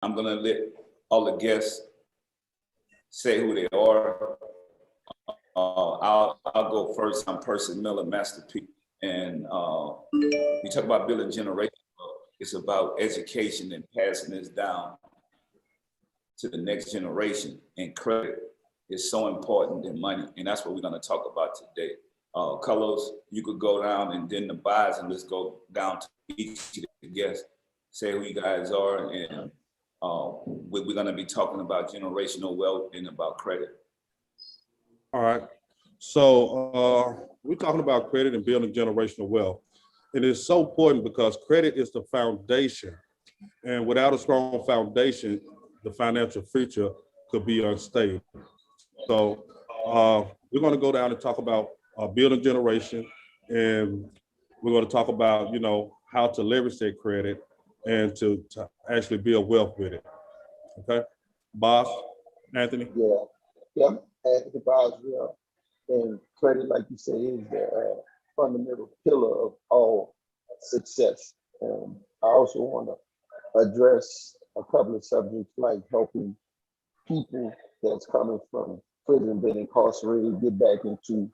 I'm gonna let all the guests say who they are. I'll go first. I'm Percy Miller, Master P. And we talk about building generation. It's about education and passing this down to the next generation. And credit is so important than money. And that's what we're gonna talk about today. Carlos, you could go down and then the buys, and let's go down to each of the guests, say who you guys are, and we're gonna be talking about generational wealth and about credit. All right. So we're talking about credit and building generational wealth. It is so important because credit is the foundation. And without a strong foundation, the financial future could be unstable. So we're going to go down and talk about building generation. And we're going to talk about, how to leverage that credit and to actually build wealth with it. Okay. Boss, Anthony? Yeah. Anthony Boswell. And credit, like you say, is the fundamental pillar of all success. I also want to address a couple of subjects like helping people that's coming from prison, been incarcerated, get back into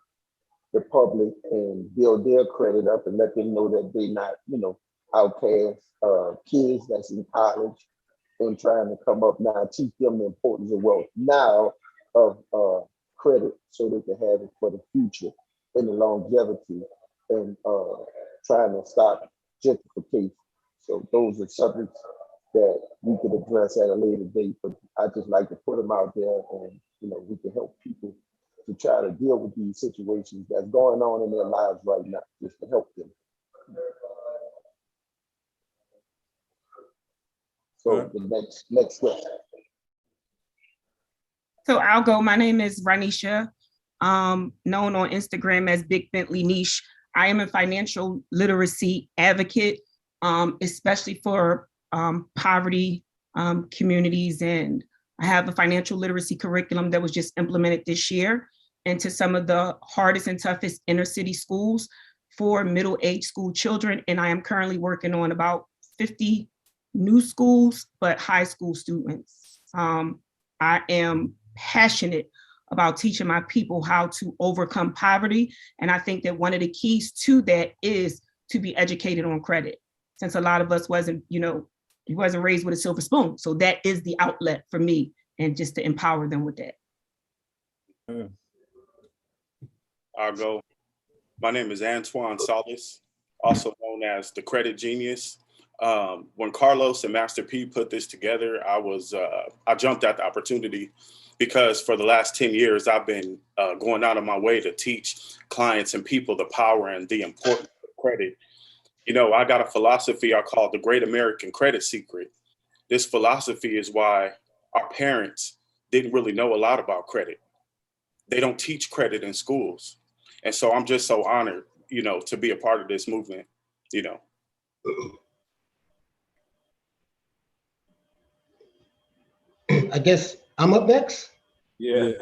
the public and build their credit up and let them know that they're not, outcasts, kids that's in college and trying to come up now, teach them the importance of wealth now of credit so they can have it for the future and the longevity and trying to stop gentrification. So those are subjects that we could address at a later date, but I just like to put them out there and, we can help people to try to deal with these situations that's going on in their lives right now, just to help them. So the next step. So I'll go. My name is Ranisha, known on Instagram as Big Bentley Niche. I am a financial literacy advocate, especially for poverty communities. And I have a financial literacy curriculum that was just implemented this year into some of the hardest and toughest inner city schools for middle-aged school children. And I am currently working on about 50 new schools, but high school students. I am passionate about teaching my people how to overcome poverty. And I think that one of the keys to that is to be educated on credit. Since a lot of us wasn't raised with a silver spoon. So that is the outlet for me, and just to empower them with that. I'll go. My name is Antoine Solis, also known as the Credit Genius. When Carlos and Master P put this together, I jumped at the opportunity because for the last 10 years, I've been going out of my way to teach clients and people the power and the importance of credit. I got a philosophy I call the Great American Credit Secret. This philosophy is why our parents didn't really know a lot about credit. They don't teach credit in schools. And so I'm just so honored, to be a part of this movement, I guess I'm up next. Yeah.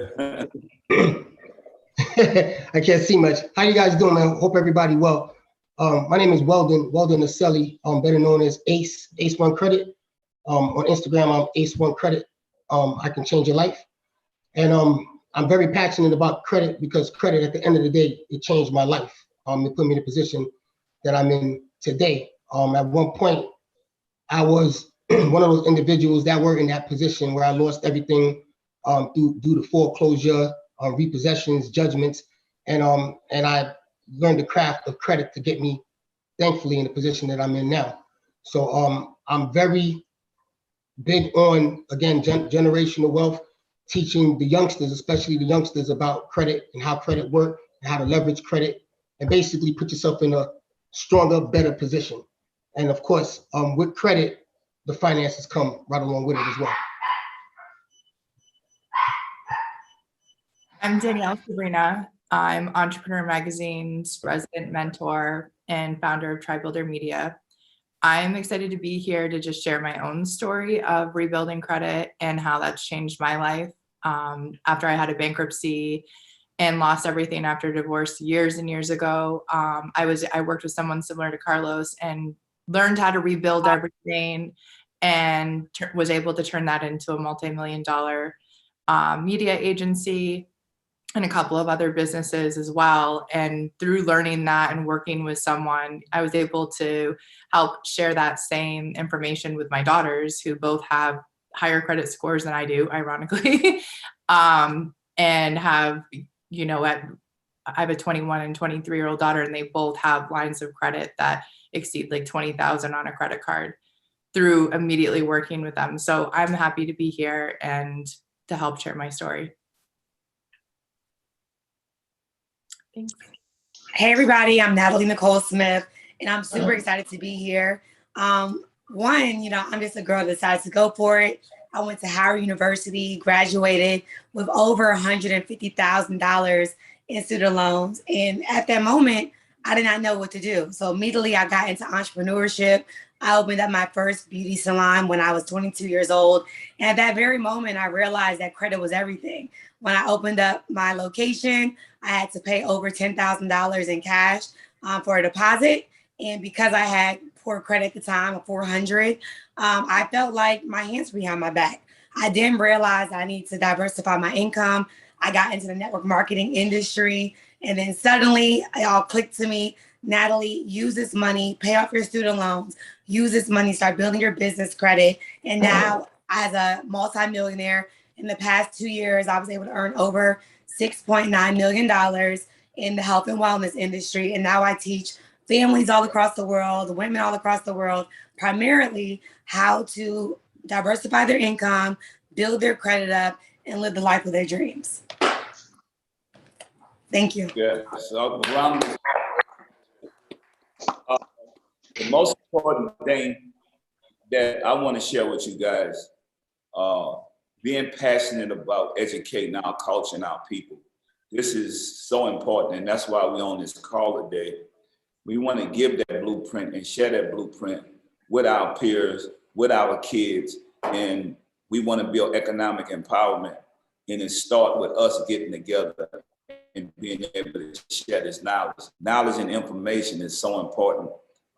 I can't see much. How you guys doing, man? Hope everybody well. My name is Weldon Naselli, better known as Ace One Credit. On Instagram, I'm Ace One Credit. I can change your life. And I'm very passionate about credit because credit, at the end of the day, it changed my life. It put me in a position that I'm in today. At one point, I was one of those individuals that were in that position where I lost everything due to foreclosure, repossessions, judgments, and I learned the craft of credit to get me, thankfully, in the position that I'm in now. So I'm very big on, again, generational wealth, teaching the youngsters, especially the youngsters, about credit and how credit works and how to leverage credit and basically put yourself in a stronger, better position. And of course, with credit, the finances come right along with it as well. I'm Danielle Sabrina. I'm Entrepreneur Magazine's resident mentor and founder of TriBuilder Media. I'm excited to be here to just share my own story of rebuilding credit and how that's changed my life. After I had a bankruptcy and lost everything after divorce years and years ago, I worked with someone similar to Carlos and learned how to rebuild everything and was able to turn that into a multi-million-dollar media agency and a couple of other businesses as well. And through learning that and working with someone, I was able to help share that same information with my daughters, who both have higher credit scores than I do, ironically, and have, you know, I have a 21 and 23-year-old daughter, and they both have lines of credit that exceed like 20,000 on a credit card through immediately working with them. So I'm happy to be here and to help share my story. Thanks. Hey everybody, I'm Natalie Nicole Smith, and I'm super excited to be here. One, you know, I'm just a girl that decided to go for it. I went to Howard University, graduated with over $150,000 in student loans. And at that moment, I did not know what to do. So immediately I got into entrepreneurship. I opened up my first beauty salon when I was 22 years old. And at that very moment, I realized that credit was everything. When I opened up my location, I had to pay over $10,000 in cash for a deposit. And because I had poor credit at the time of 400, I felt like my hands were behind my back. I didn't realize I needed to diversify my income. I got into the network marketing industry. And then suddenly it all clicked to me. Natalie, use this money, pay off your student loans, use this money, start building your business credit. And now as a multimillionaire, in the past 2 years, I was able to earn over $6.9 million in the health and wellness industry. And now I teach families all across the world, women all across the world, primarily how to diversify their income, build their credit up, and live the life of their dreams. Thank you. Yeah, so around the most important thing that I want to share with you guys, being passionate about educating our culture and our people. This is so important, and that's why we're on this call today. We want to give that blueprint and share that blueprint with our peers, with our kids, and we want to build economic empowerment. And it starts with us getting together and being able to share this knowledge. Knowledge and information is so important.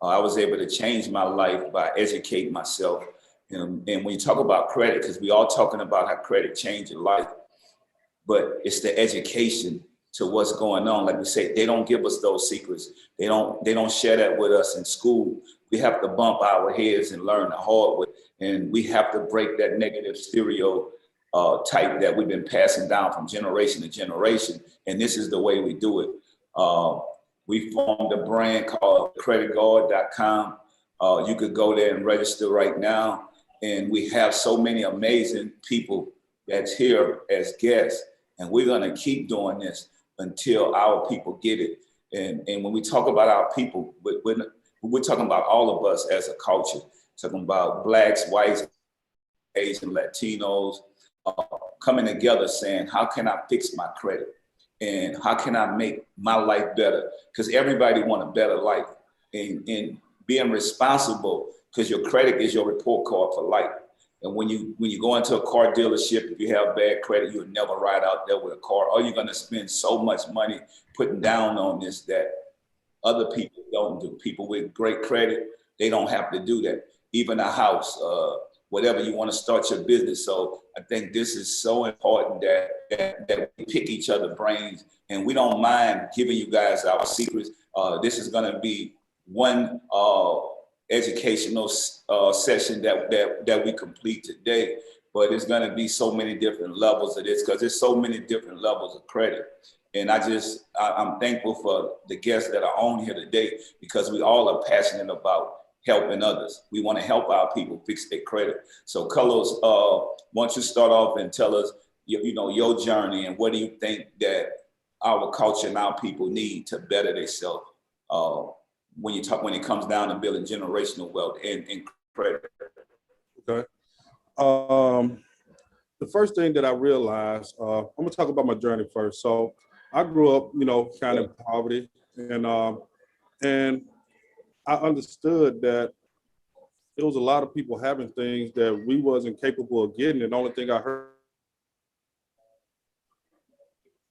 I was able to change my life by educating myself. And when you talk about credit, because we all talking about how credit changed your life, but it's the education to what's going on. Like we say, they don't give us those secrets. They don't share that with us in school. We have to bump our heads and learn the hard way. And we have to break that negative stereotype that we've been passing down from generation to generation. And this is the way we do it. We formed a brand called creditguard.com. You could go there and register right now. And we have so many amazing people that's here as guests. And we're gonna keep doing this until our people get it. And when we talk about our people, we're talking about all of us as a culture, talking about Blacks, whites, Asian, Latinos, coming together saying, how can I fix my credit? And how can I make my life better? Because everybody want a better life. And being responsible, because your credit is your report card for life. And when you go into a car dealership, if you have bad credit, you'll never ride out there with a car, or you're gonna spend so much money putting down on this that other people don't do. People with great credit, they don't have to do that. Even a house, whatever you want to start your business. So I think this is so important that we pick each other's brains, and we don't mind giving you guys our secrets. This is gonna be one educational session that we complete today, but it's going to be so many different levels of this because there's so many different levels of credit. And I'm thankful for the guests that are on here today because we all are passionate about helping others. We want to help our people fix their credit. So Carlos, why don't you start off and tell us your journey and what do you think that our culture and our people need to better themselves when it comes down to building generational wealth and credit. Okay. The first thing that I realized, I'm gonna talk about my journey first. So I grew up, kind of in poverty, and I understood that there was a lot of people having things that we wasn't capable of getting. And the only thing I heard,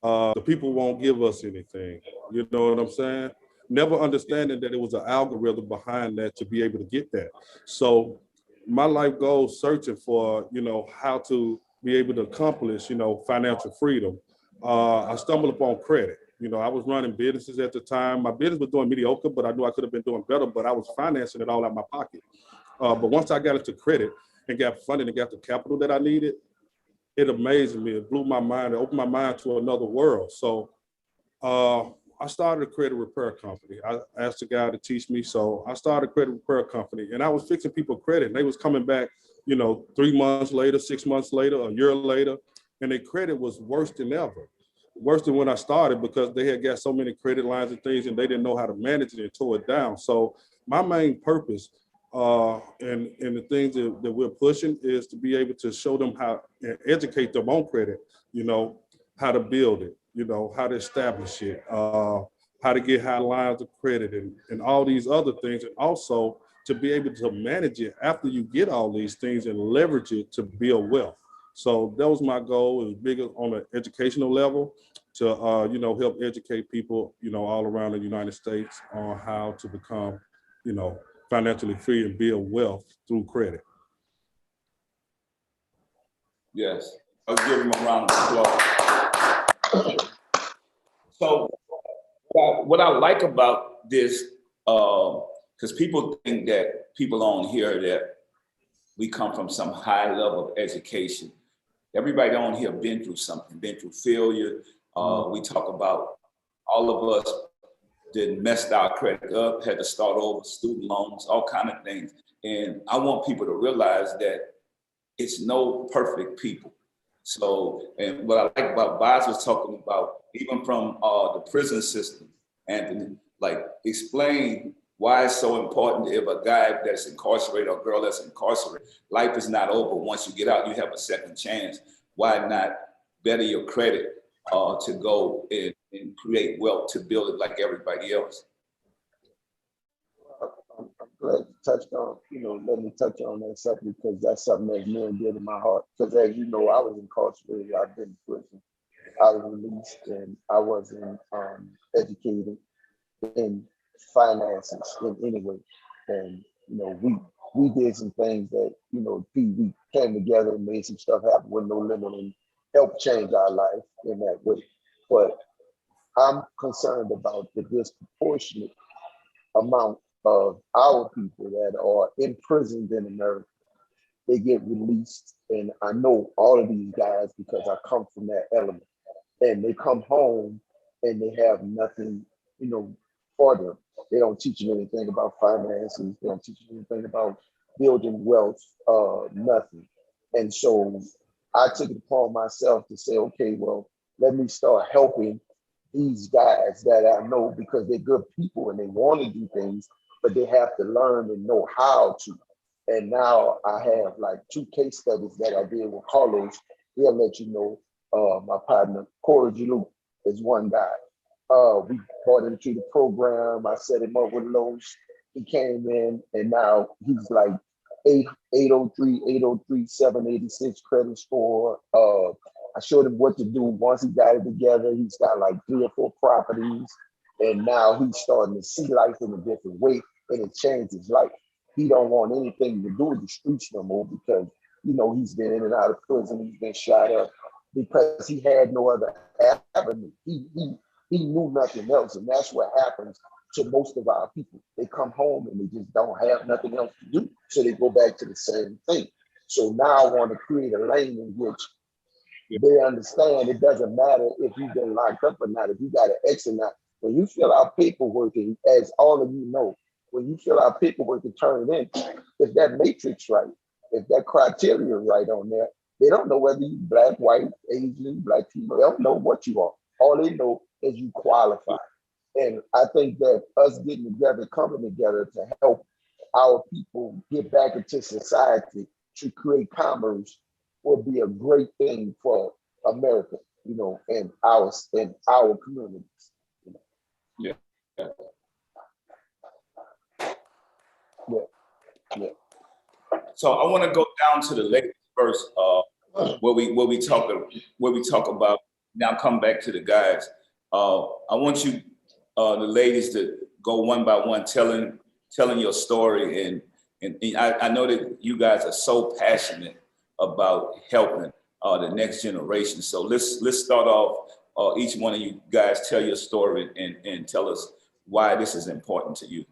the people won't give us anything. You know what I'm saying? Never understanding that it was an algorithm behind that to be able to get that. So my life goal searching for, how to be able to accomplish, financial freedom. I stumbled upon credit. I was running businesses at the time. My business was doing mediocre, but I knew I could have been doing better, but I was financing it all out of my pocket. But once I got into credit and got funding and got the capital that I needed, it amazed me. It blew my mind. It opened my mind to another world. So I started a credit repair company. I asked a guy to teach me. So I started a credit repair company, and I was fixing people credit. And they was coming back, 3 months later, 6 months later, a year later, and their credit was worse than ever. Worse than when I started, because they had got so many credit lines and things, and they didn't know how to manage it and tore it down. So my main purpose and the things that we're pushing is to be able to show them how and educate them on credit, how to build it, how to establish it, how to get high lines of credit and all these other things. And also to be able to manage it after you get all these things and leverage it to build wealth. So that was my goal. It was bigger on an educational level to, help educate people, all around the United States on how to become, financially free and build wealth through credit. Yes, I'll give him a round of applause. So what I like about this, because people think that people on here that we come from some high level of education. Everybody on here been through something, been through failure. We talk about all of us that messed our credit up, had to start over, student loans, all kind of things. And I want people to realize that it's no perfect people. So, and what I like about Boz was talking about, even from the prison system, Anthony, like explain why it's so important. If a guy that's incarcerated or a girl that's incarcerated, life is not over. Once you get out, you have a second chance. Why not better your credit to go and create wealth to build it like everybody else? I'm glad you touched on, let me touch on that subject, because that's something that's near and dear to my heart. Because as you know, I was incarcerated, I've been in prison, I was released, and I wasn't educated in finances in any way. And, we did some things that, we came together and made some stuff happen with no limit and helped change our life in that way. But I'm concerned about the disproportionate amount of our people that are imprisoned in America. They get released, and I know all of these guys because I come from that element. And they come home and they have nothing, for them. They don't teach them anything about finances. They don't teach them anything about building wealth, nothing. And so I took it upon myself to say, okay, well, let me start helping these guys that I know, because they're good people and they want to do things, but they have to learn and know how to. And now I have like 2 case studies that I did with Carlos. He'll let you know. My partner, Corey Jalou, is one guy. We brought him to the program. I set him up with Lowe's. He came in, and now he's like 803, 786 credit score. I showed him what to do. Once he got it together, he's got like 3 or 4 properties, and now he's starting to see life in a different way, and it changed his life. He don't want anything to do with the streets no more, because he's been in and out of prison. He's been shot up because he had no other avenue. He knew nothing else, and that's what happens to most of our people. They come home and they just don't have nothing else to do, so they go back to the same thing. So now I want to create a lane in which they understand it doesn't matter if you've been locked up or not, if you got an X or not. When you fill out paperwork, and as all of you know, when you fill out paperwork and turn it in, if that matrix right, if that criteria right on there, they don't know whether you black, white, Asian, black people. They don't know what you are. All they know is you qualify. And I think that us getting together, coming together to help our people get back into society to create commerce will be a great thing for America, and our communities. Yeah. So I want to go down to the ladies first, where we talk about. Now come back to the guys. I want you, the ladies, to go one by one, telling your story And I know that you guys are so passionate about helping the next generation. So let's start off. Each one of you guys tell your story and tell us why this is important to you.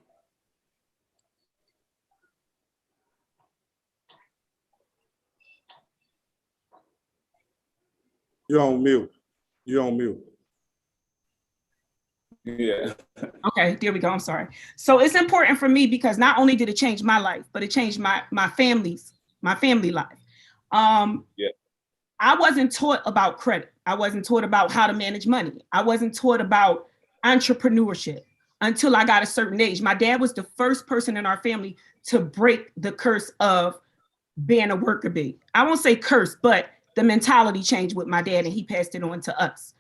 You're on mute. You're on mute. Yeah. Okay, there we go. I'm sorry. So it's important for me because not only did it change my life, but it changed my family life. Yeah. I wasn't taught about credit. I wasn't taught about how to manage money. I wasn't taught about entrepreneurship until I got a certain age. My dad was the first person in our family to break the curse of being a worker bee. I won't say curse, but the mentality changed with my dad and he passed it on to us.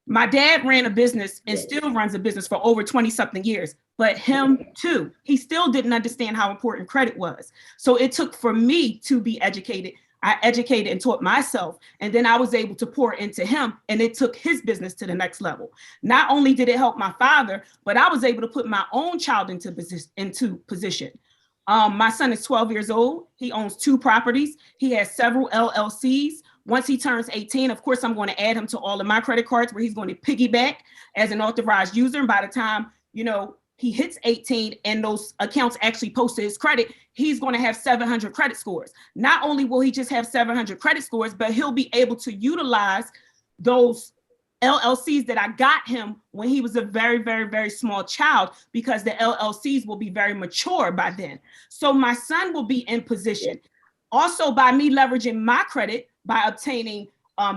My dad ran a business and still runs a business for over 20 something years, but him too, he still didn't understand how important credit was. So it took for me to be educated. I educated and taught myself, and then I was able to pour into him, and it took his business to the next level. Not only did it help my father, but I was able to put my own child into position. My son is 12 years old. He owns 2 properties. He has several LLCs. Once he turns 18, of course, I'm going to add him to all of my credit cards where he's going to piggyback as an authorized user. And by the time, he hits 18 and those accounts actually post to his credit, he's going to have 700 credit scores. Not only will he just have 700 credit scores, but he'll be able to utilize those LLCs that I got him when he was a very, very, very small child, because the LLCs will be very mature by then. So my son will be in position. Also, by me leveraging my credit, by obtaining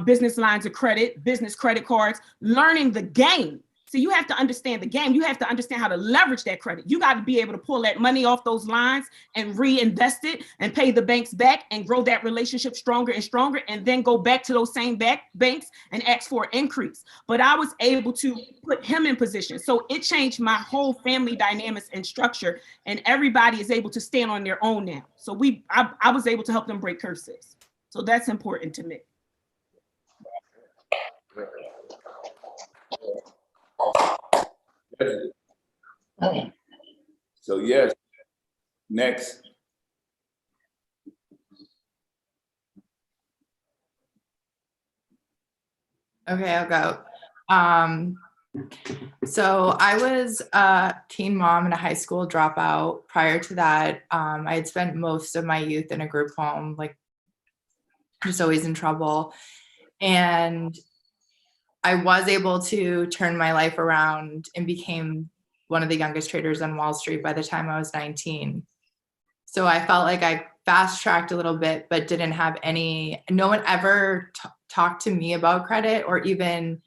business lines of credit, business credit cards, learning the game. So you have to understand the game. You have to understand how to leverage that credit. You got to be able to pull that money off those lines and reinvest it and pay the banks back and grow that relationship stronger and stronger, and then go back to those same banks and ask for an increase. But I was able to put him in position. So it changed my whole family dynamics and structure, and everybody is able to stand on their own now. So I was able to help them break curses. So that's important to me. So yes, next. Okay, I'll go. So I was a teen mom and a high school dropout. Prior to that, I had spent most of my youth in a group home, like just always in trouble. And I was able to turn my life around and became one of the youngest traders on Wall Street by the time I was 19. So I felt like I fast tracked a little bit, but didn't have no one ever talked to me about credit, or even,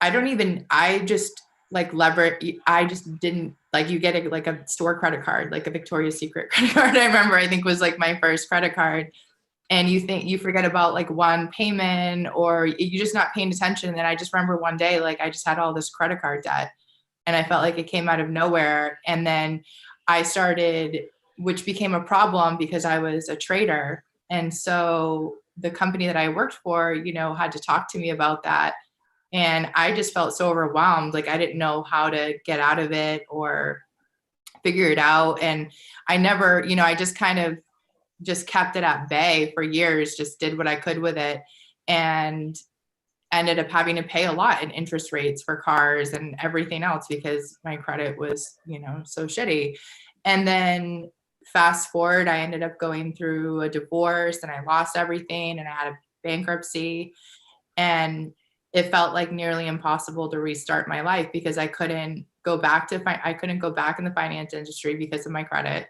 I just like I just didn't, like, you get a store credit card, like a Victoria's Secret credit card. I think was like my first credit card. And you forget about like one payment, or you're just not paying attention. And then I just remember one day, like, I just had all this credit card debt and I felt like it came out of nowhere. And then I started, which became a problem because I was a trader. And so the company that I worked for, had to talk to me about that. And I just felt so overwhelmed. Like, I didn't know how to get out of it or figure it out. And I never, I just kind of just kept it at bay for years, just did what I could with it, and ended up having to pay a lot in interest rates for cars and everything else because my credit was, so shitty. And then fast forward, I ended up going through a divorce and I lost everything and I had a bankruptcy, and it felt like nearly impossible to restart my life because I couldn't go back in the finance industry because of my credit.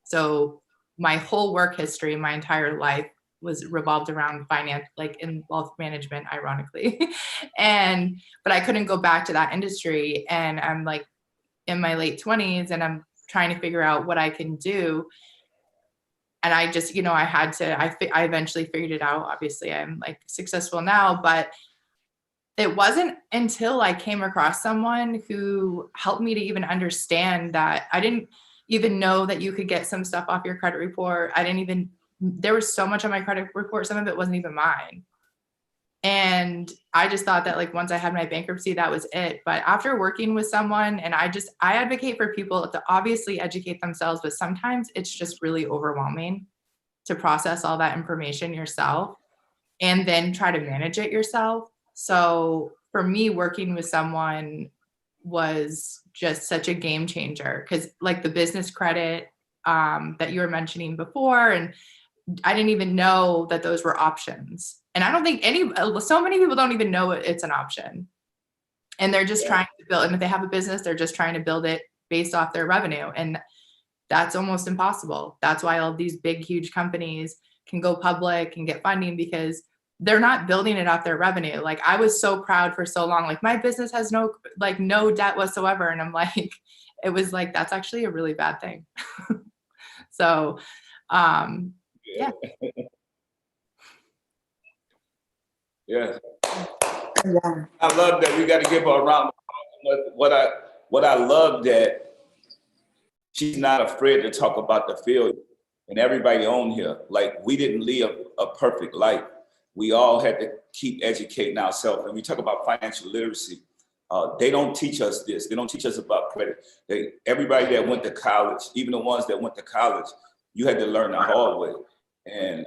So my whole work history, my entire life was revolved around finance, like in wealth management, ironically. But I couldn't go back to that industry. And I'm like in my late 20s and I'm trying to figure out what I can do. And I just, I eventually figured it out. Obviously I'm like successful now, but it wasn't until I came across someone who helped me to even understand that I didn't even know that you could get some stuff off your credit report. There was so much on my credit report. Some of it wasn't even mine. And I just thought that like once I had my bankruptcy, that was it. But after working with someone, and I advocate for people to obviously educate themselves, but sometimes it's just really overwhelming to process all that information yourself and then try to manage it yourself. So for me, working with someone was just such a game changer, because like the business credit that you were mentioning before, and I didn't even know that those were options. And I don't think so many people don't even know it's an option. And they're just trying to build, and if they have a business, they're just trying to build it based off their revenue. And that's almost impossible. That's why all these big, huge companies can go public and get funding, because they're not building it off their revenue. Like I was so proud for so long, like my business has no debt whatsoever. And I'm like, it was like, that's actually a really bad thing. So, yeah. Yeah. Yeah. I love that. We got to give her a round of applause. What I love that she's not afraid to talk about the failure. And everybody on here, like we didn't live a perfect life. We all had to keep educating ourselves. And we talk about financial literacy. They don't teach us this. They don't teach us about credit. Everybody that went to college, even the ones that went to college, you had to learn the hard way. And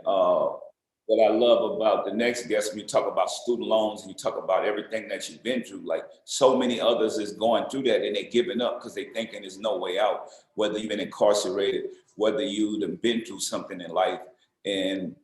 what I love about the next guest, when you talk about student loans and you talk about everything that you've been through, like so many others is going through that and they're giving up because they're thinking there's no way out, whether you've been incarcerated, whether you've been through something in life, and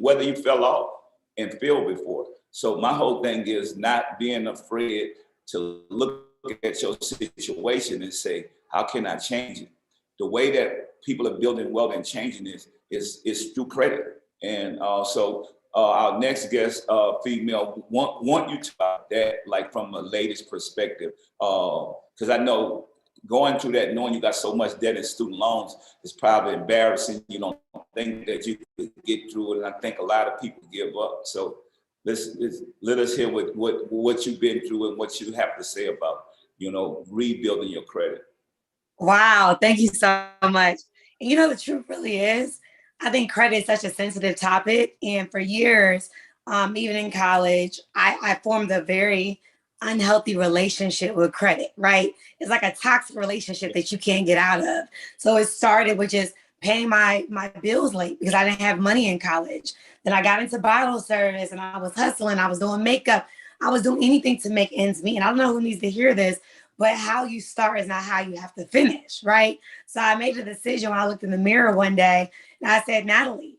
whether you fell off and failed before. So my whole thing is not being afraid to look at your situation and say, how can I change it? The way that people are building wealth and changing this is through credit. And so our next guest, female, want you to talk that like from a lady's perspective, because I know going through that, knowing you got so much debt in student loans is probably embarrassing. You don't think that you could get through it, and I think a lot of people give up. So let us hear what you've been through and what you have to say about, rebuilding your credit. Wow, thank you so much. And the truth really is, I think credit is such a sensitive topic. And for years, even in college, I formed a very unhealthy relationship with credit, right? It's like a toxic relationship that you can't get out of. So it started with just paying my bills late because I didn't have money in college. Then I got into bottle service and I was hustling. I was doing makeup. I was doing anything to make ends meet. And I don't know who needs to hear this, but how you start is not how you have to finish, right? So I made a decision when I looked in the mirror one day and I said, Natalie,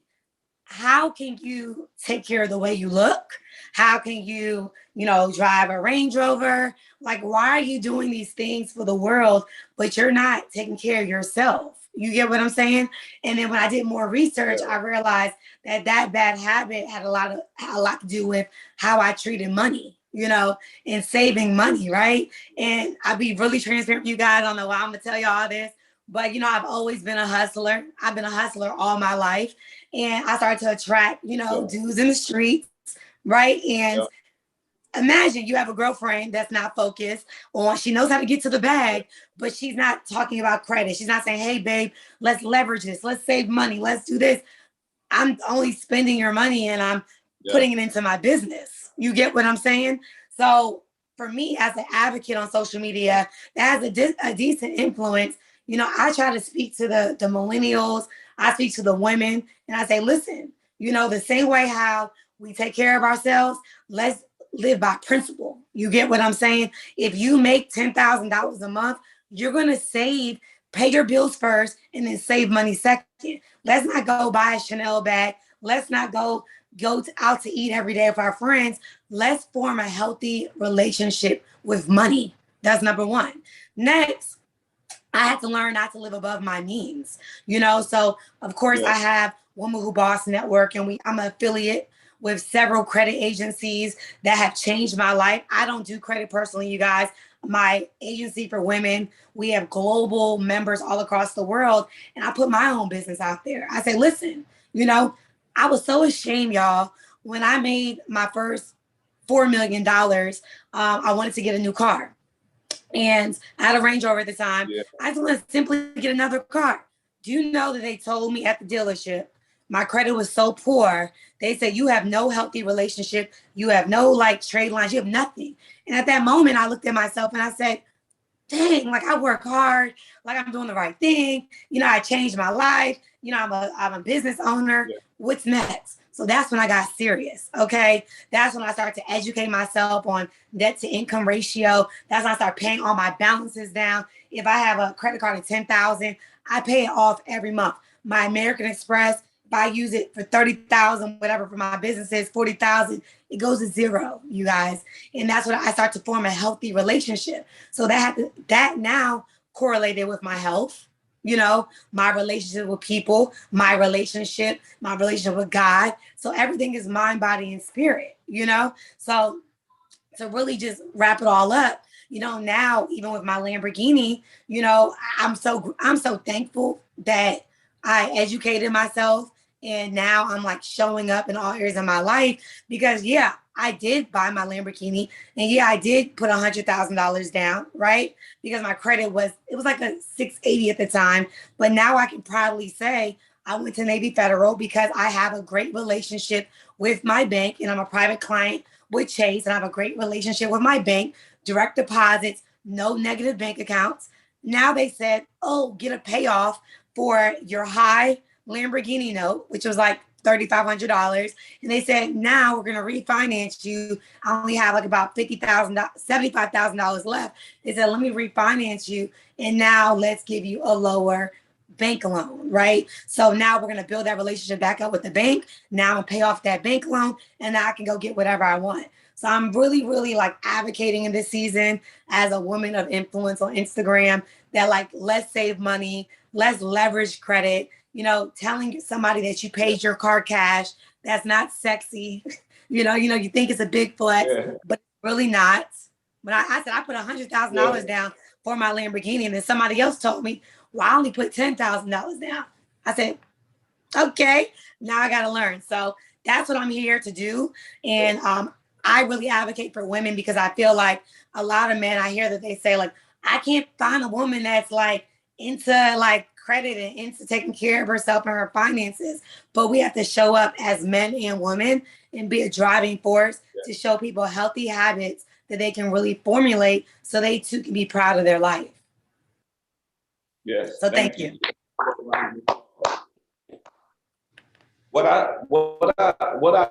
how can you take care of the way you look? How can you, drive a Range Rover? Like, why are you doing these things for the world, but you're not taking care of yourself? You get what I'm saying? And then when I did more research, I realized that bad habit had a lot to do with how I treated money, and saving money, right? And I'll be really transparent with you guys. I don't know why I'm gonna tell you all this, but I've always been a hustler. I've been a hustler all my life. And I started to attract, dudes in the streets, right? And imagine you have a girlfriend that's not focused on, she knows how to get to the bag, but she's not talking about credit. She's not saying, hey, babe, let's leverage this. Let's save money. Let's do this. I'm only spending your money and I'm putting it into my business. You get what I'm saying? So for me, as an advocate on social media, that has a decent influence. I try to speak to the millennials. I speak to the women and I say, listen, the same way how we take care of ourselves, let's live by principle. You get what I'm saying? If you make $10,000 a month, you're going to pay your bills first and then save money second. Let's not go buy a Chanel bag. Let's not go out to eat every day with our friends. Let's form a healthy relationship with money. That's number one. Next, I had to learn not to live above my means, So of course I have Woman Who Boss Network, and I'm an affiliate with several credit agencies that have changed my life. I don't do credit personally, you guys. My agency for women, we have global members all across the world, and I put my own business out there. I say, listen, I was so ashamed, y'all, when I made my first $4 million, I wanted to get a new car. And I had a Range Rover at the time. I just wanted to simply get another car. Do you know that they told me at the dealership, my credit was so poor. They said, you have no healthy relationship. You have no like trade lines. You have nothing. And at that moment, I looked at myself and I said, dang, like I work hard, like I'm doing the right thing. You know, I changed my life. You know, I'm a business owner. Yeah. What's next? So that's when I got serious. Okay. That's when I started to educate myself on debt to income ratio. That's when I started paying all my balances down. If I have a credit card of 10,000, I pay it off every month. My American Express, if I use it for 30,000, whatever for my businesses, 40,000, it goes to zero, you guys. And that's when I start to form a healthy relationship. So that now correlated with my health, you know, my relationship with people, my relationship with God. So everything is mind, body, and spirit, you know? So to really just wrap it all up, you know, now even with my Lamborghini, you know, I'm so thankful that I educated myself and now I'm like showing up in all areas of my life because yeah, I did buy my Lamborghini and yeah, I did put $100,000 down, right? Because my credit was like a 680 at the time, but now I can proudly say I went to Navy Federal because I have a great relationship with my bank and I'm a private client with Chase and I have a great relationship with my bank, direct deposits, no negative bank accounts. Now they said, oh, get a payoff for your high Lamborghini note, which was like $3,500. And they said, now we're going to refinance you. I only have like about $75,000 left. They said, let me refinance you. And now let's give you a lower bank loan, right? So now we're going to build that relationship back up with the bank. Now I'm going to pay off that bank loan and now I can go get whatever I want. So I'm really, really like advocating in this season as a woman of influence on Instagram that like, let's save money, let's leverage credit, you know, telling somebody that you paid your car cash, that's not sexy. you know, you think it's a big flex, but it's really not. When I said I put $100,000 down for my Lamborghini and then somebody else told me, well, I only put $10,000 down. I said, okay, now I got to learn. So that's what I'm here to do. And I really advocate for women because I feel like a lot of men, I hear that they say like, I can't find a woman that's like into like credit and into taking care of herself and her finances. But we have to show up as men and women and be a driving force to show people healthy habits that they can really formulate so they too can be proud of their life. Yes. So thank you. What I love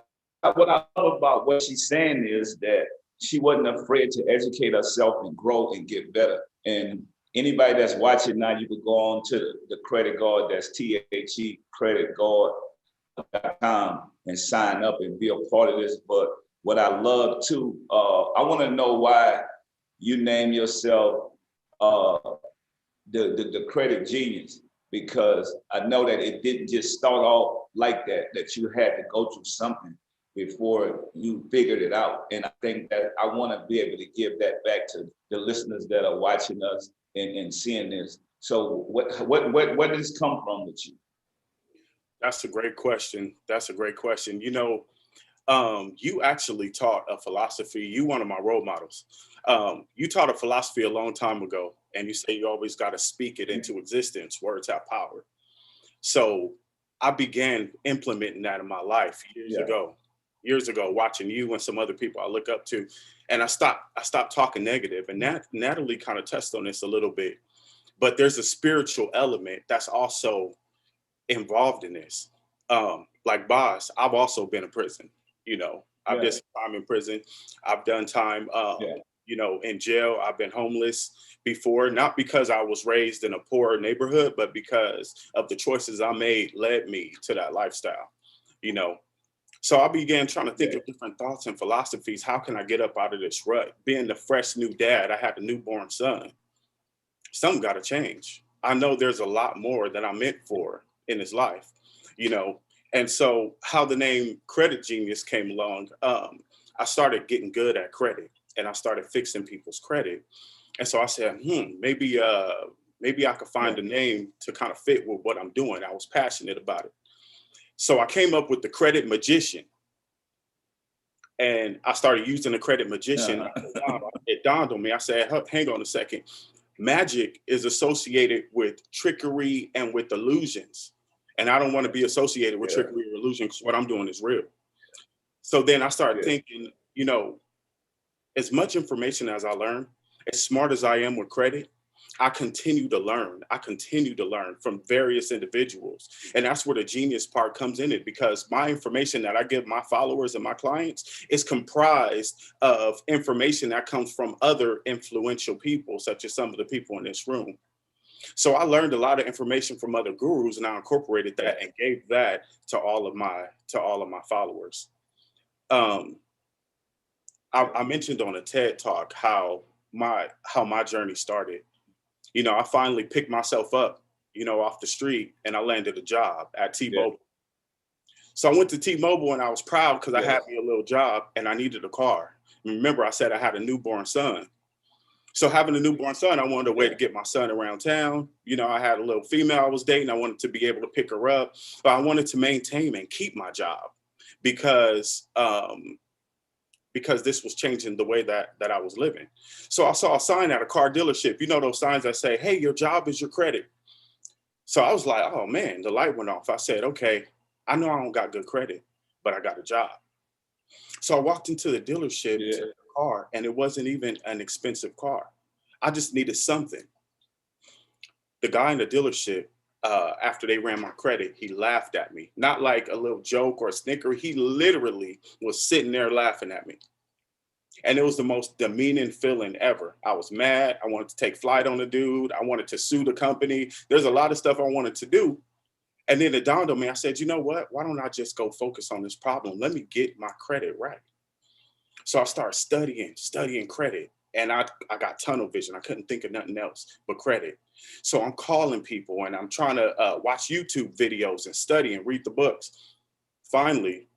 about what she's saying is that she wasn't afraid to educate herself and grow and get better. And anybody that's watching now, you could go on to the Credit Guard, that's THE creditguard.com and sign up and be a part of this. But what I love too, I want to know why you name yourself the Credit Genius, because I know that it didn't just start off like that you had to go through something before you figured it out. And I think that I want to be able to give that back to the listeners that are watching us and seeing this. So what does this come from with you? That's a great question. You know, you actually taught a philosophy. You one of my role models. You taught a philosophy a long time ago, and you say you always got to speak it into existence. Words have power. So I began implementing that in my life years ago, watching you and some other people I look up to, and I stopped talking negative. And Natalie kind of touched on this a little bit, but there's a spiritual element that's also involved in this. Like Boz, I've also been in prison. You know, I've done time in prison. I've done time, you know, in jail. I've been homeless before, not because I was raised in a poor neighborhood, but because of the choices I made led me to that lifestyle, you know. So I began trying to think of different thoughts and philosophies. How can I get up out of this rut? Being the fresh new dad, I had a newborn son. Something got to change. I know there's a lot more that I'm meant for in his life, you know. And so how the name Credit Genius came along, I started getting good at credit and I started fixing people's credit. And so I said, maybe I could find a name to kind of fit with what I'm doing. I was passionate about it. So I came up with the Credit Magician. And I started using the Credit Magician. It dawned on me. I said, hang on a second. Magic is associated with trickery and with illusions. And I don't want to be associated with Yeah. trickery or illusion because what I'm doing is real. So then I started Yeah. thinking, you know, as much information as I learn, as smart as I am with credit, I continue to learn. I continue to learn from various individuals. And that's where the genius part comes in it, because my information that I give my followers and my clients is comprised of information that comes from other influential people, such as some of the people in this room. So I learned a lot of information from other gurus, and I incorporated that and gave that to all of my followers. I mentioned on a TED Talk how my journey started. You know, I finally picked myself up, you know, off the street, and I landed a job at T-Mobile. So I went to T-Mobile and I was proud because I had me a little job and I needed a car. And remember, I said I had a newborn son. So having a newborn son, I wanted a way to get my son around town. You know, I had a little female I was dating. I wanted to be able to pick her up, but I wanted to maintain and keep my job because this was changing the way that I was living. So I saw a sign at a car dealership. You know, those signs that say, hey, your job is your credit. So I was like, oh man, the light went off. I said, okay, I know I don't got good credit, but I got a job. So I walked into the dealership to the car, and it wasn't even an expensive car. I just needed something. The guy in the dealership, after they ran my credit, he laughed at me. Not like a little joke or a snicker. He literally was sitting there laughing at me. And it was the most demeaning feeling ever. I was mad. I wanted to take flight on the dude. I wanted to sue the company. There's a lot of stuff I wanted to do. And then it dawned on me, I said, you know what? Why don't I just go focus on this problem? Let me get my credit right. So I started studying credit. And I got tunnel vision. I couldn't think of nothing else but credit. So I'm calling people and I'm trying to watch YouTube videos and study and read the books. Finally,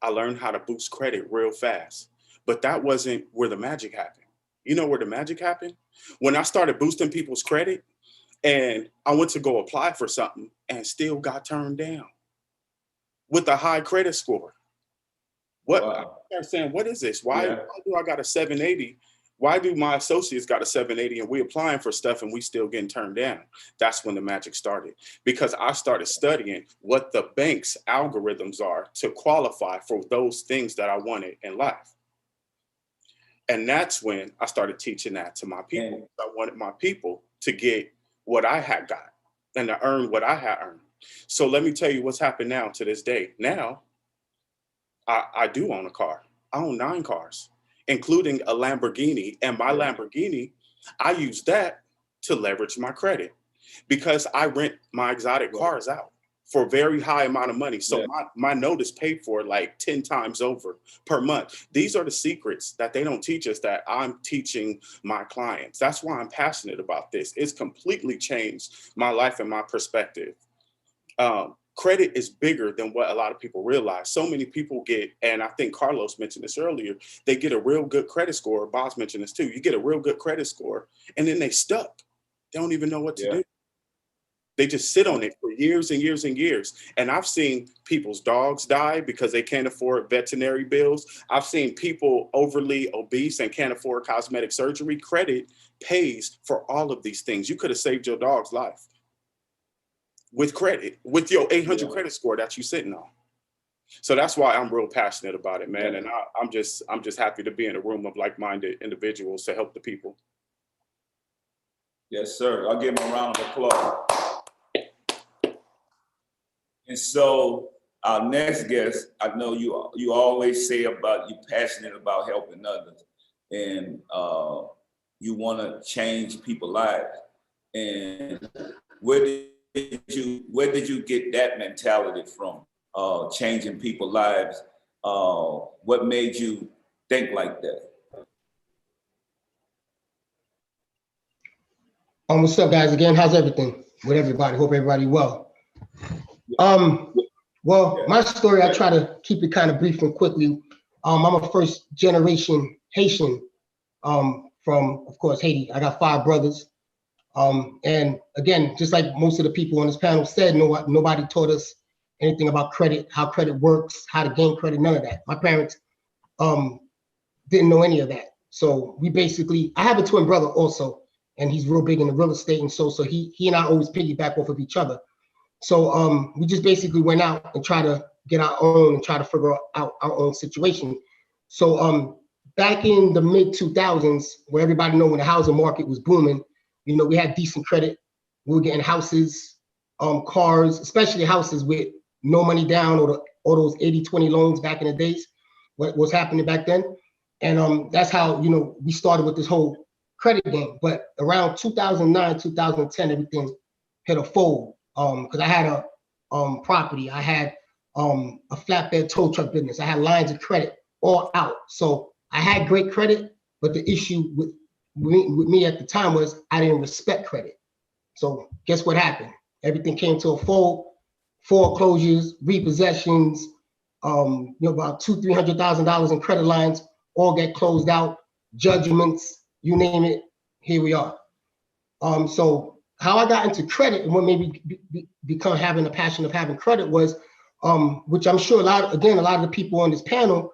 I learned how to boost credit real fast. But that wasn't where the magic happened. You know where the magic happened? When I started boosting people's credit and I went to go apply for something and still got turned down with a high credit score. What? Wow. I started saying, what is this? Why do I got a 780? Why do my associates got a 780 and we applying for stuff and we still getting turned down? That's when the magic started, because I started studying what the bank's algorithms are to qualify for those things that I wanted in life. And that's when I started teaching that to my people. I wanted my people to get what I had got and to earn what I had earned. So let me tell you what's happened now to this day. Now, I do own a car. I own 9 cars, including a Lamborghini. And my Lamborghini, I use that to leverage my credit because I rent my exotic cars out for a very high amount of money. So my note is paid for like 10 times over per month. These are the secrets that they don't teach us that I'm teaching my clients. That's why I'm passionate about this. It's completely changed my life and my perspective. Credit is bigger than what a lot of people realize. So many people get, and I think Carlos mentioned this earlier, they get a real good credit score. Boss mentioned this too. You get a real good credit score and then they stuck. They don't even know what to do. They just sit on it for years and years and years. And I've seen people's dogs die because they can't afford veterinary bills. I've seen people overly obese and can't afford cosmetic surgery. Credit pays for all of these things. You could have saved your dog's life with credit, with your 800 credit score that you're sitting on. So that's why I'm real passionate about it, man. And I'm just happy to be in a room of like-minded individuals to help the people. Yes, sir. I'll give him a round of applause. And so our next guest, I know you always say about you're passionate about helping others, and you want to change people's lives. And where did you get that mentality from? Changing people's lives. What made you think like that? What's up, guys? Again, how's everything with everybody? Hope everybody well. Well, my story, I try to keep it kind of brief and quickly. I'm a first generation Haitian from, of course, Haiti. I got 5 brothers. And again, just like most of the people on this panel said, nobody taught us anything about credit, how credit works, how to gain credit, none of that. My parents didn't know any of that. So we basically, I have a twin brother also, and he's real big in the real estate. And so he and I always piggyback off of each other. So we just basically went out and tried to get our own and try to figure out our own situation. So back in the mid 2000s, where everybody know when the housing market was booming, you know, we had decent credit. We were getting houses, cars, especially houses with no money down, or those 80-20 loans back in the days. What was happening back then, and that's how, you know, we started with this whole credit game. But around 2009, 2010, everything hit a fold. Because I had a property, I had a flatbed tow truck business, I had lines of credit all out. So I had great credit, but the issue with me at the time was I didn't respect credit. So guess what happened? Everything came to a fold, foreclosures, repossessions, you know, about $200,000-300,000 in credit lines all get closed out, judgments, you name it, here we are. So how I got into credit and what made me become having a passion of having credit was, which I'm sure a lot of the people on this panel,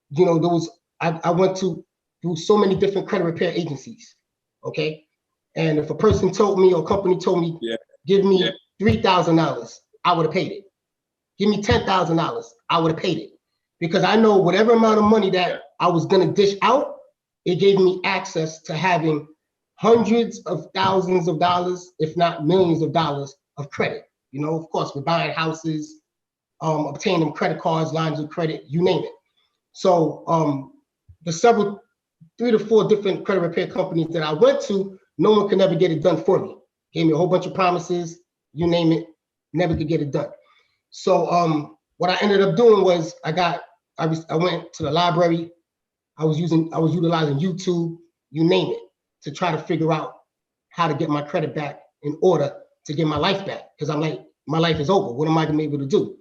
you know, I went through so many different credit repair agencies, okay? And if a person told me, or a company told me, give me $3,000, I would have paid it. Give me $10,000, I would have paid it. Because I know whatever amount of money that I was gonna dish out, it gave me access to having hundreds of thousands of dollars, if not millions of dollars of credit. You know, of course, we're buying houses, obtaining credit cards, lines of credit, you name it. So the 3 to 4 different credit repair companies that I went to, no one could never get it done for me. Gave me a whole bunch of promises, you name it, never could get it done. So what I ended up doing was I went to the library. I was utilizing YouTube, you name it, to try to figure out how to get my credit back in order to get my life back. Because I'm like, my life is over. What am I gonna be able to do?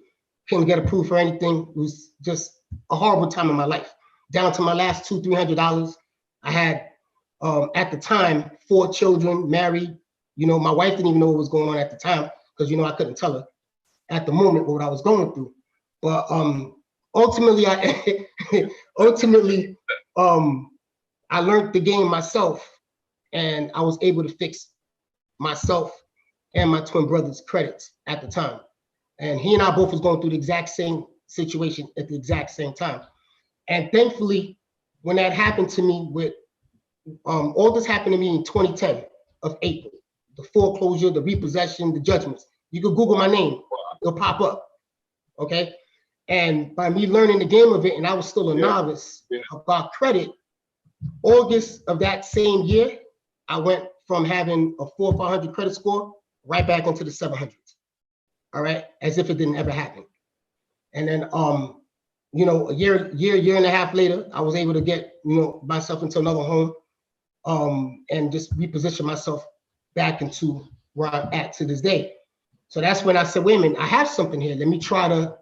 Couldn't get approved for anything. It was just a horrible time in my life. Down to my last $200-300. I had, at the time, 4 children, married. You know, my wife didn't even know what was going on at the time, because, you know, I couldn't tell her at the moment what I was going through. But ultimately, I learned the game myself, and I was able to fix myself and my twin brother's credits at the time. And he and I both was going through the exact same situation at the exact same time. And thankfully, when that happened to me with, all this happened to me in 2010 of April, the foreclosure, the repossession, the judgments. You could Google my name, it'll pop up, okay? And by me learning the game of it, and I was still a novice about credit, August of that same year, I went from having a 400 or 500 credit score right back into the 700s, all right? As if it didn't ever happen. And then, you know, a year and a half later, I was able to get, you know, myself into another home, and just reposition myself back into where I'm at to this day. So that's when I said, wait a minute, I have something here. Let me try to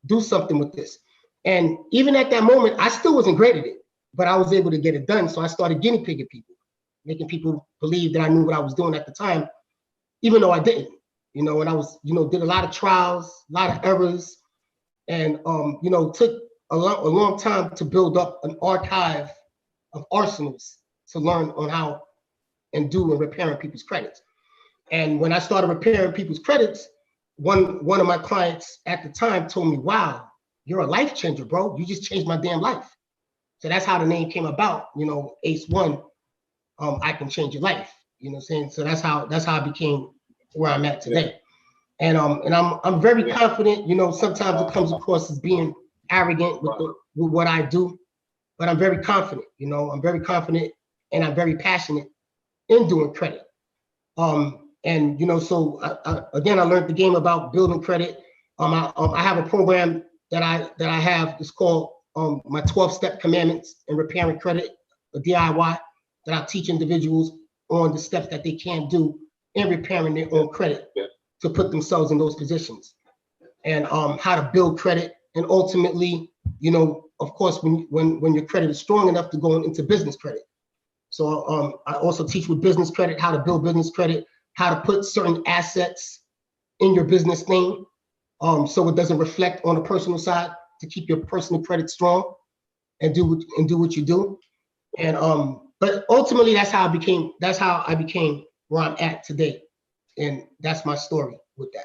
do something with this. And even at that moment, I still wasn't great at it, but I was able to get it done. So I started guinea pigging people, making people believe that I knew what I was doing at the time, even though I didn't, you know, and I was, you know, did a lot of trials, a lot of errors, and, you know, took a long time to build up an archive of arsenals to learn on how and do and repairing people's credits. And when I started repairing people's credits, one of my clients at the time told me, wow, you're a life changer, bro. You just changed my damn life. So that's how the name came about, you know, Ace One, I can change your life. You know what I'm saying? So that's how I became where I'm at today. And I'm very confident, you know, sometimes it comes across as being arrogant with what I do, but I'm very confident, you know, I'm very confident and I'm very passionate in doing credit. And, you know, so again, I learned the game about building credit. I have a program that I have, it's called my 12-step commandments in repairing credit, a DIY, that I teach individuals on the steps that they can do in repairing their own credit to put themselves in those positions, and how to build credit. And ultimately, you know, of course, when your credit is strong enough to go into business credit. So I also teach with business credit, how to build business credit, how to put certain assets in your business name, so it doesn't reflect on the personal side, to keep your personal credit strong and do what you do. And but ultimately, that's how I became where I'm at today, and that's my story with that.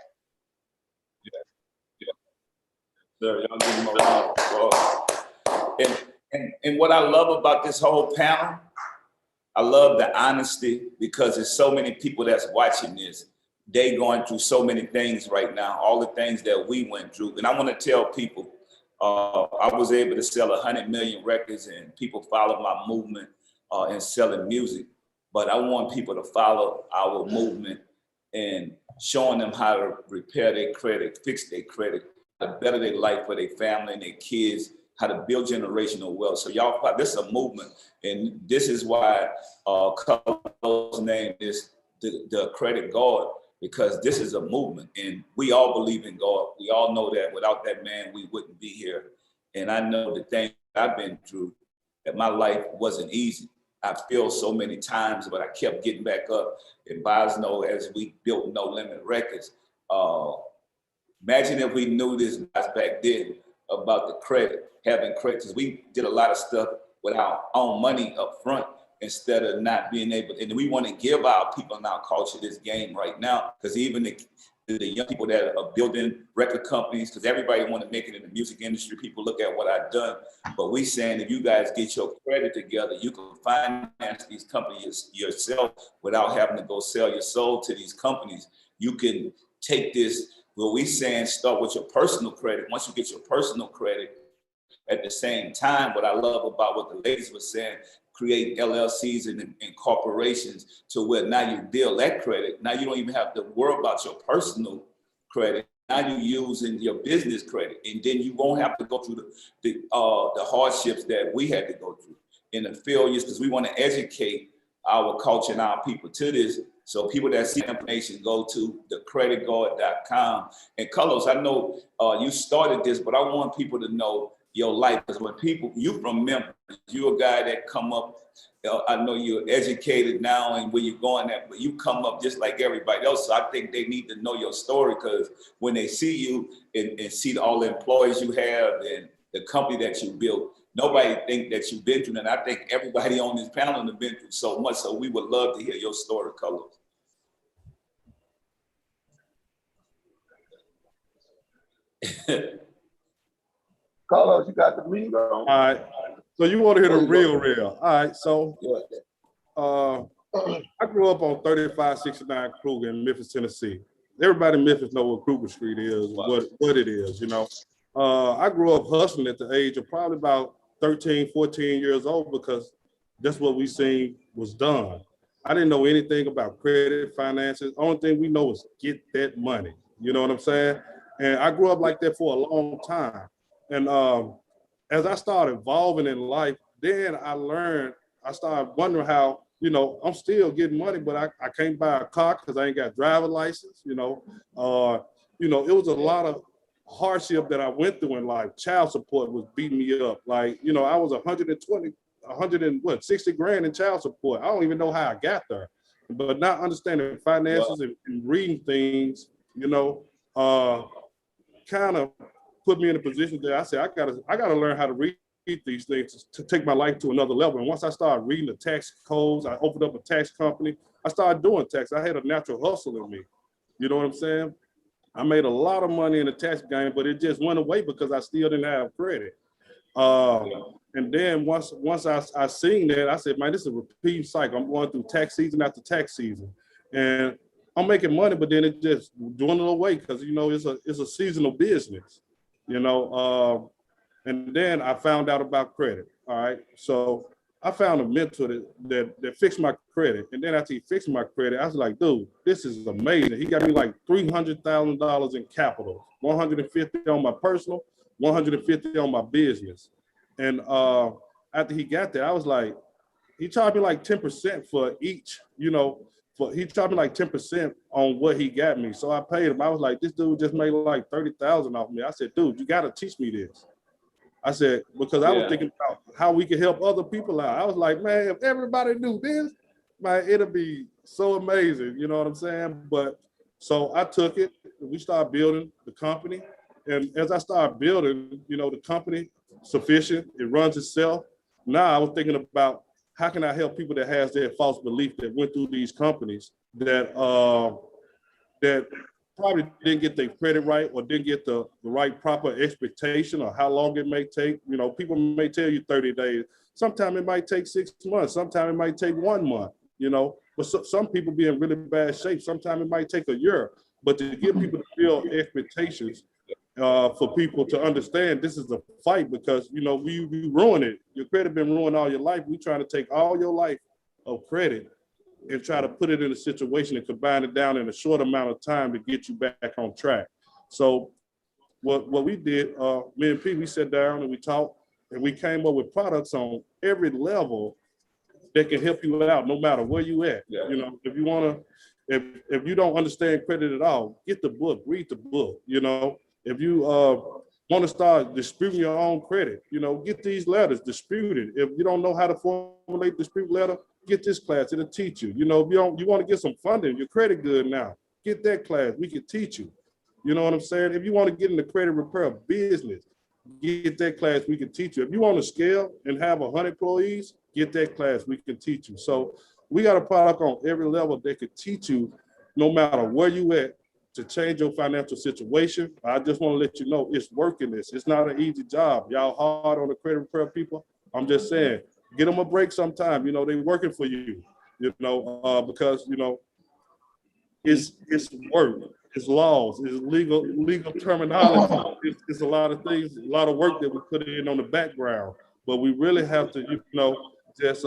Sir, y'all give him a round of applause. And what I love about this whole panel, I love the honesty, because there's so many people that's watching this. They going through so many things right now, all the things that we went through. And I want to tell people, I was able to sell 100 million records, and people follow my movement in selling music. But I want people to follow our movement and showing them how to repair their credit, fix their credit, how to better their life for their family and their kids, how to build generational wealth. So y'all, this is a movement, and this is why Carlos' name is the Credit God, because this is a movement, and we all believe in God. We all know that without that man, we wouldn't be here. And I know the thing I've been through, that my life wasn't easy. I failed so many times, but I kept getting back up. And Bosno, as we built No Limit Records, imagine if we knew this guys back then about the credit, having credit, because we did a lot of stuff with our own money up front instead of not being able, and we want to give our people in our culture this game right now, because even the young people that are building record companies, because everybody want to make it in the music industry. People look at what I've done, but we saying if you guys get your credit together, you can finance these companies yourself without having to go sell your soul to these companies. You can take this, what we saying, start with your personal credit. Once you get your personal credit, at the same time, what I love about what the ladies were saying, create LLCs and corporations to where now you build that credit. Now you don't even have to worry about your personal credit. Now you're using your business credit, and then you won't have to go through the hardships that we had to go through and the failures, because we want to educate our culture and our people to this. So people that see information, go to thecreditguard.com. And Carlos, I know you started this, but I want people to know your life, because when people, you from Memphis, you're a guy that come up, I know you're educated now and where you're going at, but you come up just like everybody else. So I think they need to know your story, because when they see you and see all the employees you have and the company that you built, nobody think that you've been through. And I think everybody on this panel has been through so much. So we would love to hear your story, Carlos. Carlos, you got the read on? All right. So you want to hear the real. All right. So Yeah. I grew up on 3569 Kruger in Memphis, Tennessee. Everybody in Memphis know what Kruger Street is, what it is, you know. I grew up hustling at the age of probably about 13, 14 years old, because that's what we seen was done. I didn't know anything about credit, finances. Only thing we know is get that money. You know what I'm saying? And I grew up like that for a long time. And as I started evolving in life, then I started wondering how, you know, I'm still getting money, but I can't buy a car because I ain't got a driver's license, you know. You know, it was a lot of hardship that I went through in life. Child support was beating me up. Like, you know, I was 60 grand in child support. I don't even know how I got there. But not understanding finances and reading things, you know, kind of put me in a position that I said, I gotta learn how to read these things to take my life to another level. And once I started reading the tax codes, I opened up a tax company. I started doing tax. I had a natural hustle in me. You know what I'm saying? I made a lot of money in the tax game, but it just went away because I still didn't have credit. And then once I seen that, I said, man, this is a repeating cycle. I'm going through tax season after tax season. And I'm making money, but then it just dwindled away because, you know, it's a seasonal business, you know. And then I found out about credit. All right. So I found a mentor that fixed my credit. And then after he fixed my credit, I was like, dude, this is amazing. He got me like $300,000 in capital, 150 on my personal, 150 on my business. And after he got that, I was like, he charged me like 10% for each, you know, he charged me like 10% on what he got me. So I paid him. I was like, this dude just made like 30,000 off me. I said, dude, you got to teach me this. I said, because I was thinking about how we could help other people out. I was like, man, if everybody knew this, man, it'll be so amazing. You know what I'm saying? But so I took it. We started building the company. And as I started building, you know, the company sufficient, it runs itself. Now I was thinking about how can I help people that has their false belief that went through these companies that probably didn't get their credit right or didn't get the right proper expectation of how long it may take. You know, people may tell you 30 days. Sometimes it might take 6 months. Sometimes it might take 1 month, you know. But some people be in really bad shape. Sometimes it might take a year. But to give people the real expectations for people to understand this is a fight, because, you know, we ruin it. Your credit been ruined all your life. We trying to take all your life of credit and try to put it in a situation and combine it down in a short amount of time to get you back on track. So what we did, me and Pete, we sat down and we talked, and we came up with products on every level that can help you out no matter where you at. Yeah. You know, if you want to, if you don't understand credit at all, get the book, read the book. You know, if you want to start disputing your own credit, you know, get these letters, dispute it. If you don't know how to formulate dispute letter, get this class, it'll teach you. You know, if you want to get some funding, your credit good now, get that class, we can teach you. You know what I'm saying? If you want to get in the credit repair business, get that class, we can teach you. If you want to scale and have 100 employees, get that class, we can teach you. So we got a product on every level that could teach you, no matter where you at, to change your financial situation. I just want to let you know it's working this. It's not an easy job. Y'all hard on the credit repair people. I'm just saying, get them a break sometime. You know, they working for you, you know, because, you know, it's work, it's laws, it's legal terminology. It's a lot of things, a lot of work that we put in on the background, but we really have to, you know, just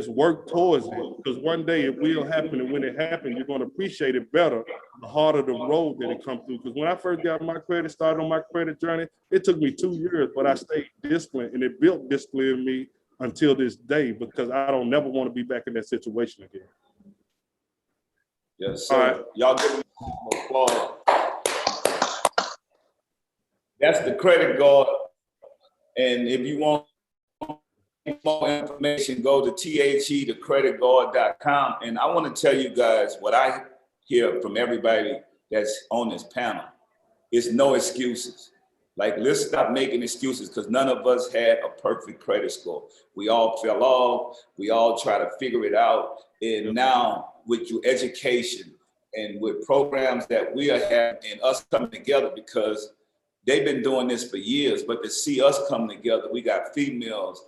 work towards it, because one day it will happen, and when it happens, you're going to appreciate it better the harder the road that it comes through. Because when I first got my credit, started on my credit journey, it took me 2 years, but I stayed disciplined, and it built discipline in me until this day, because I don't never want to be back in that situation again. Yes, so All right. y'all give me some applause. That's the credit guard. And if you want more information, go to thecreditguard.com. And I want to tell you guys what I hear from everybody that's on this panel is no excuses. Like, let's stop making excuses, because none of us had a perfect credit score. We all fell off. We all try to figure it out. And now with your education and with programs that we are having and us coming together, because they've been doing this for years, but to see us come together, we got females,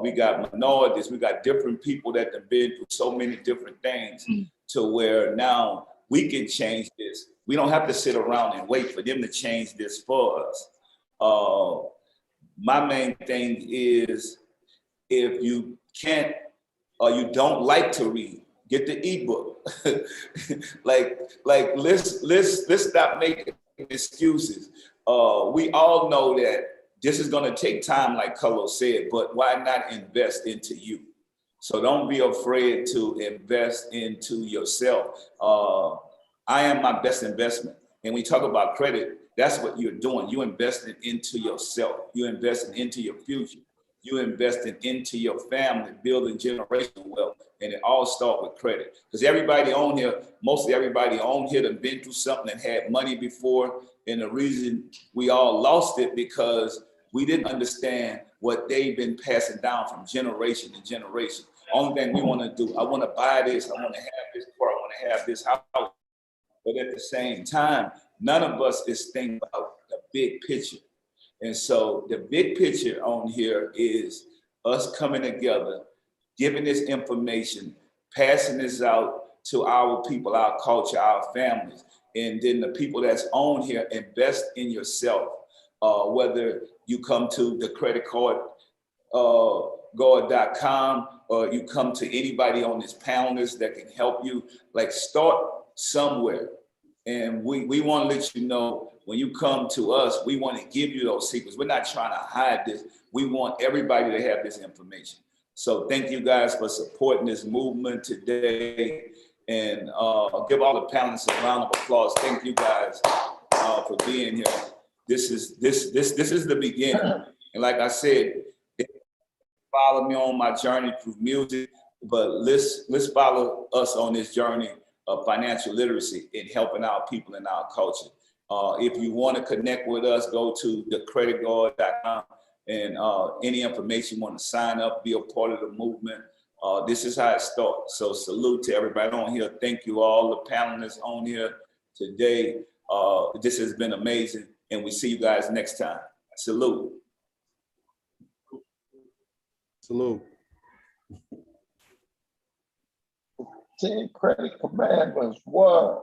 we got minorities, we got different people that have been through so many different things to where now we can change this. We don't have to sit around and wait for them to change this for us. My main thing is, if you can't or you don't like to read, get the ebook. like let's stop making excuses. We all know that this is going to take time, like Carlos said, but why not invest into you? So don't be afraid to invest into yourself. I am my best investment. And we talk about credit, that's what you're doing. You're investing into yourself. You're investing into your future. You're investing into your family, building generational wealth. And it all starts with credit. Because everybody on here, mostly everybody on here have been through something and had money before. And the reason we all lost it because we didn't understand what they've been passing down from generation to generation. Only thing we want to do, I want to buy this, I want to have this car, I want to have this house. But at the same time, none of us is thinking about the big picture. And so the big picture on here is us coming together, giving this information, passing this out to our people, our culture, our families. And then the people that's on here, invest in yourself. Whether you come to the creditguard.com or you come to anybody on this panelist that can help you, like, start somewhere. And we want to let you know, when you come to us, we want to give you those secrets. We're not trying to hide this. We want everybody to have this information. So thank you guys for supporting this movement today. And give all the panelists a round of applause. Thank you guys for being here. This is the beginning. And like I said, follow me on my journey through music, but let's follow us on this journey of financial literacy in helping our people in our culture. If you want to connect with us, go to thecreditguard.com, and any information you want to sign up, be a part of the movement. This is how it starts. So salute to everybody on here. Thank you all the panelists on here. today. This has been amazing, and we see you guys next time. Salute. Salute. 10 credit commandments. One.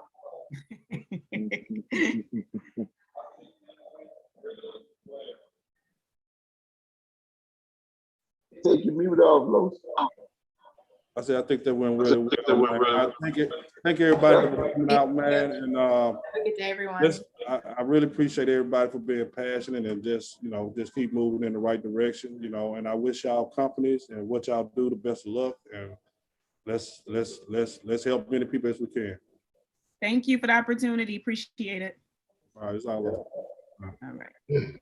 Take your mute off, Los. I said, I think that went really well. Man. Thank everybody for coming out, man. And Have a good day, everyone. I really appreciate everybody for being passionate and just, just keep moving in the right direction, and I wish y'all companies and what y'all do the best of luck, and let's help many people as we can. Thank you for the opportunity. Appreciate it. All right, it's all over. All right.